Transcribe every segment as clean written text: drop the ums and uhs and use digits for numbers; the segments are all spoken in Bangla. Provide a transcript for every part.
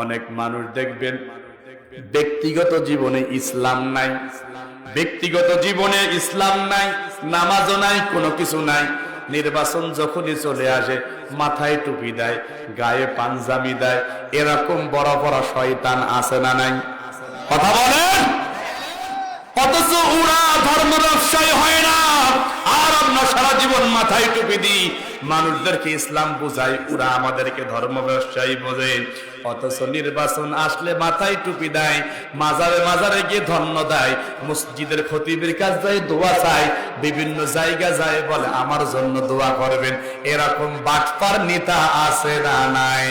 অনেক মানুষ দেখবেন ব্যক্তিগত জীবনে ইসলাম নাই, ব্যক্তিগত জীবনে ইসলাম নাই, নামাজও নাই, কোনো কিছু নাই। নির্বাচন যখনই চলে আসে মাথায় টুপি দেয়, গায়ে পাঞ্জাবি দেয়। এরকম বড় বড় শয়তান আছে না নাই? কথা বলেন। অথচ ওরা ধর্ম ব্যবসায়ী হয় না, আর আমরা সারা জীবন মাথায় টুপি দিই, মানুষদেরকে ইসলাম বুঝাই, ওরা আমাদেরকে ধর্ম ব্যবসায়ী বোঝে। অথচ নির্বাচন আসলে মাথায় টুপি দেয়, মাজারে মাজারে গিয়ে ধন্য দেয়, মসজিদের খতিবের কাছ যায় দোয়া চায়, বিভিন্ন জায়গা যায় বলে আমার জন্য দোয়া করবেন। এরকম বাটপার নেতা আছে না নাই?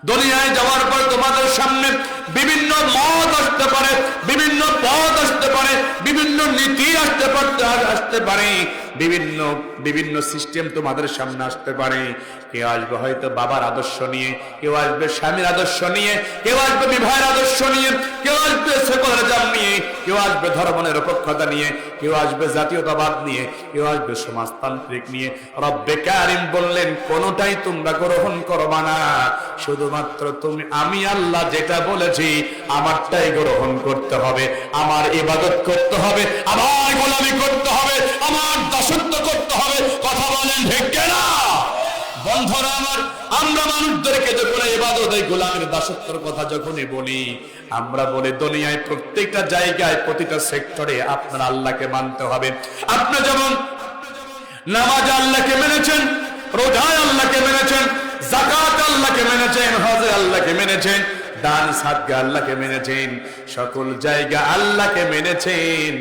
দুনিয়ায় যাওয়ার পর তোমাদের সামনে বিভিন্ন মত আসতে পারে, বিভিন্ন পথ আসতে পারে, বিভিন্ন নীতি আসতে পারে, বিভিন্ন সিস্টেম তোমাদের সামনে আসতে পারে। কেউ আসবে হয়তো বাবার আদর্শ নিয়ে, কেউ আসবে স্বামীর আদর্শ নিয়ে, কেউ আসবে বিবাহের আদর্শ নিয়ে, কেউ আসবে সেকুলারিজম নিয়ে, কেউ আসবে ধর্ম নিরপেক্ষতা নিয়ে, কেউ আসবে জাতীয়তাবাদ নিয়ে, কেউ আসবে সমাজতান্ত্রিক নিয়ে। রব্বে কারিম বললেন কোনটাই তোমরা গ্রহণ করবা না, শুধুমাত্র আমি আল্লাহ যেটা বলেছি আমারটাই গ্রহণ করতে হবে, আমার ইবাদত করতে হবে, আমার গোলামি করতে হবে, আমার দাসত্ব করতে হবে। কথা বলেন ঠিক কিনা? বন্ধুরা আমার, আমরা মানুষদেরকে যখন ইবাদত এই গোলামের দাসত্বের কথা যখনই বলি, আমরা বলি দুনিয়ায় প্রত্যেকটা জায়গায় প্রতিটা সেক্টরে আপনার আল্লাহকে মানতে হবে। আপনি যেমন নামাজ আল্লাহকে মেনেছেন, রোজায় আল্লাহকে মেনেছেন, যাকাত আল্লাহকে মেনেছেন, হজে আল্লাহকে মেনেছেন, দান সাদকা আল্লাহকে মেনেছেন, সকল জায়গা আল্লাহকে মেনেছেন।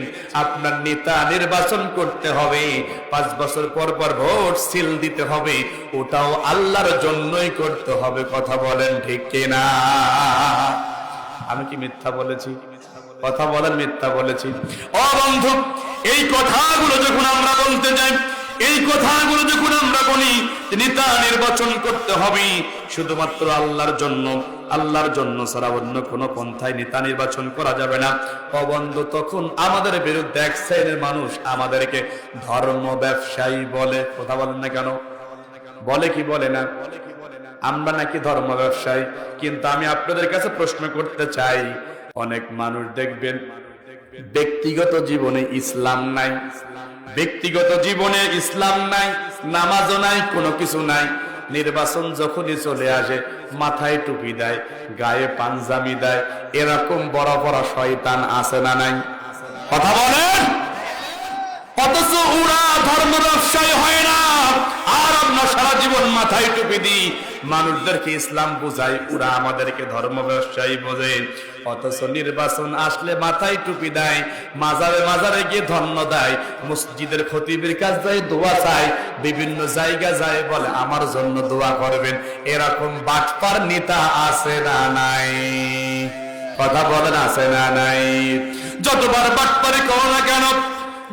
আপনার নেতা নির্বাচন করতে হবে, 5 বছর পর পর ভোট সিল দিতে হবে, ওটাও আল্লাহর জন্যই করতে হবে। কথা বলেন ঠিক কিনা? আমি কি মিথ্যা বলেছি? কথা বলেন মিথ্যা বলেছি? ও বন্ধু, এই কথাগুলো যখন আমরা বলতে যাই, এই কথাগুলো যখন আমরা বলি, নেতা নির্বাচন করতে হবে শুধুমাত্র আল্লাহর জন্য, আল্লাহর জন্য ছাড়া অন্য কোনো পন্থায় নেতা নির্বাচন করা যাবে না। অবন্ধ তখন আমাদের বিরুদ্ধে এক শ্রেণীর মানুষ আমাদেরকে ধর্ম ব্যবসায়ী বলে। কথা বলেন না কেন? বলে কি বলে না? আমরা নাকি ধর্ম ব্যবসায়ী। কিন্তু আমি আপনাদের কাছে প্রশ্ন করতে চাই, অনেক মানুষ দেখবেন ব্যক্তিগত জীবনে ইসলাম নাই, ব্যক্তিগত জীবনে ইসলাম নাই, নামাজও নাই, কোনো কিছু নাই। নির্বাচন যখনই চলে আসে মাথায় টুপি দেয়, গায়ে পাঞ্জাবি দেয়। এরকম বড় বড় শয়তান আছে না নাই? কথা বলেন। অথচ ওরা ধর্ম ব্যবসায়ী হয় না, আর আমরা সারা জীবন মাথায় টুপি দিই, মানুষদেরকে ইসলাম বুঝাই, ওরা আমাদেরকে ধর্ম ব্যবসায়ী বোঝে। অথচ নির্বাচন আসলে মাথায় টুপি দেয়, মাজারে মাজারে গিয়ে ধন্য দেয়, মসজিদের খতিবের কাছ যায় দোয়া চায়, বিভিন্ন জায়গা যায় বলে আমার জন্য দোয়া করবেন। এরকম বাটপার নেতা আছে না নাই? কথা বলেন আছে না নাই? যতবার বাটপারি করো না কেন,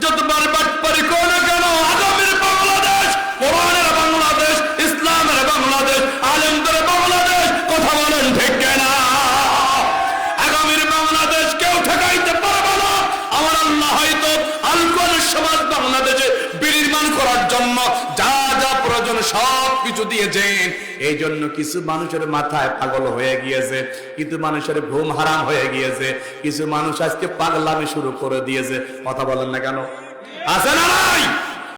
যতবার বাটপারি করো না কেন, আগামীর বাংলাদেশ, কোরআনের বাংলাদেশ, ইসলামের বাংলাদেশ, আলেমদের বাংলাদেশ। কথা বলেন ঠিক কিনা? আগামীর বাংলাদেশ কেউ ঠেকাইতে পারবে না। আমার আল্লাহ হয়তো আলকোয়াল সমাজ বাংলাদেশে বিনির্মাণ করার জন্য যা যা প্রয়োজন সব কিছু দিয়েছেন। এই জন্য কিছু মানুষের মাথায় পাগল হয়ে গিয়েছে, কিছু মানুষের ঘুম হারাম হয়ে গিয়েছে, কিছু মানুষ আজকে পাগলামি শুরু করে দিয়েছে। কথা বলেন না কেন? আছে না নাই?